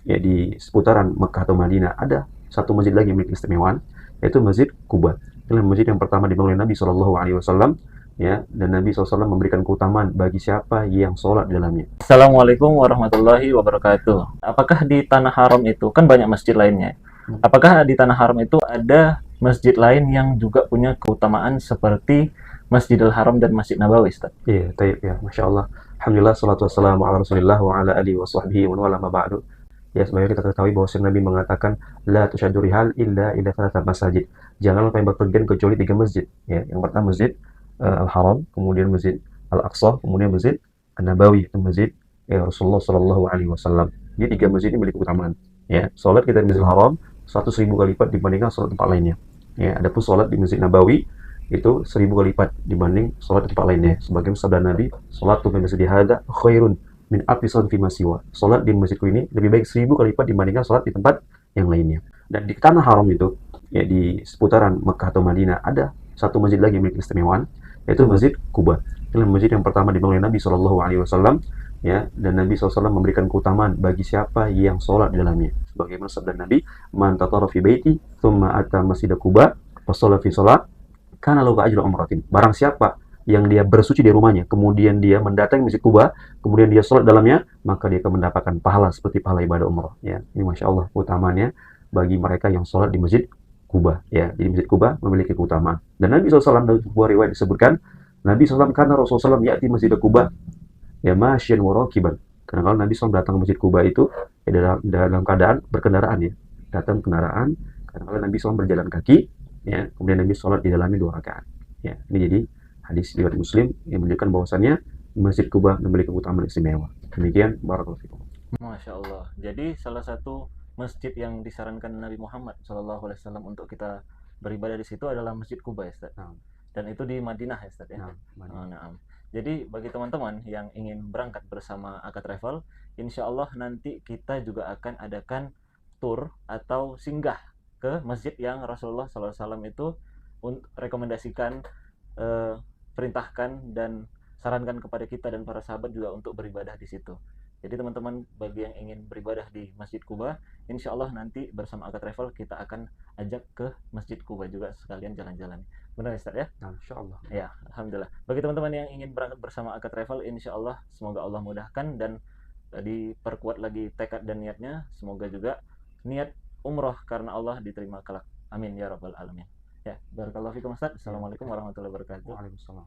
ya di seputaran Mekah atau Madinah ada satu masjid lagi yang memiliki keistimewaan, yaitu Masjid Kuba. Inilah masjid yang pertama dibangun oleh Nabi Shallallahu Alaihi Wasallam, ya, dan Nabi SAW memberikan keutamaan bagi siapa yang sholat di dalamnya. Assalamualaikum warahmatullahi wabarakatuh. Apakah di Tanah Haram itu, kan banyak masjid lainnya, apakah di Tanah Haram itu ada masjid lain yang juga punya keutamaan seperti Masjidil Haram dan Masjid Nabawi, Ustaz? Iya, taib ya, masya Allah. Alhamdulillah, salatu wassalamu ala Rasulillah wa ala alihi wa sahbihi wa wala ma ba'du. Ya, sebenarnya kita ketahui bahwa Nabi mengatakan la tusyaddu rihal illa thalathat masajid. Janganlah kalian berpergian kecuali 3 masjid. Ya, yang pertama Masjid Al-Haram, kemudian Masjid Al-Aqsa, kemudian Masjid An-Nabawi, itu masjid ya Rasulullah sallallahu alaihi wasallam. Jadi 3 masjid ini memiliki keutamaan. Ya, salat kita di Masjidil Haram 100.000 kali lipat dibandingkan salat tempat lainnya. Ya, adapun salat di Masjid Nabawi itu 1000 kali lipat dibanding sholat di tempat lainnya. Sebagai sabda Nabi, "Sholatu fi masjidi hadza khairun min alfi salatin fi ma siwa." Sholat di masjidku ini lebih baik 1000 kali lipat dibandingkan sholat di tempat yang lainnya. Dan di tanah haram itu, ya di seputaran Mekah atau Madinah ada satu masjid lagi yang memiliki keistimewaan, yaitu Masjid Kuba. Inilah masjid yang pertama dibangun oleh Nabi Shallallahu Alaihi Wasallam, ya, dan Nabi SAW memberikan keutamaan bagi siapa yang sholat di dalamnya. Sebagaimana sabda Nabi, "Man tatara fi baiti, thumma ata masjid Kuba, fa shalla fi shalat, karena lahu ajru umratin." Barang siapa yang dia bersuci di rumahnya, kemudian dia mendatangi Masjid Kuba, kemudian dia sholat dalamnya, maka dia akan mendapatkan pahala seperti pahala ibadah umrah. Ya, ini masya Allah keutamaannya bagi mereka yang sholat di Masjid Kuba. Ya, jadi Masjid Kuba memiliki keutamaan. Dan Nabi SAW dalam sebuah riwayat disebutkan, Nabi SAW karena Rasulullah SAW ya'ti Masjid Kuba, ya masyian warakiban. Karena kalau Nabi SAW datang ke Masjid Kuba itu ya dalam keadaan berkendaraan, ya, datang kendaraan. Karena kalau Nabi SAW berjalan kaki, ya, kemudian Nabi sholat di dalamnya 2 rakaat. Ya, ini jadi hadis riwayat Muslim yang menunjukkan bahwasannya Masjid Kuba memiliki keutamaan istimewa. Demikian, barakallahu fikum. Masya Allah. Jadi salah satu masjid yang disarankan Nabi Muhammad SAW untuk kita beribadah di situ adalah Masjid Kuba, ya, Ustaz. Nah, Dan itu di Madinah, ya, Ustaz, ya. nah, Oh, naam. Jadi bagi teman-teman yang ingin berangkat bersama Aka Travel, insya Allah nanti kita juga akan adakan tour atau singgah ke masjid yang Rasulullah SAW itu rekomendasikan, eh, perintahkan dan sarankan kepada kita dan para sahabat juga untuk beribadah di situ. Jadi teman-teman bagi yang ingin beribadah di Masjid Kuba, insya Allah nanti bersama Aka Travel kita akan ajak ke Masjid Kuba juga sekalian jalan-jalan. Benar, Ustaz, ya? nah, insya Allah. Ya, alhamdulillah. Bagi teman-teman yang ingin berangkat bersama Aka Travel, insya Allah semoga Allah mudahkan dan diperkuat lagi tekad dan niatnya. Semoga juga niat umroh karena Allah diterima kelak. Amin ya rabbal alamin. Ya, barakallahu fikum, Ustaz. Ya, Assalamualaikum warahmatullahi wabarakatuh. waalaikumsalam.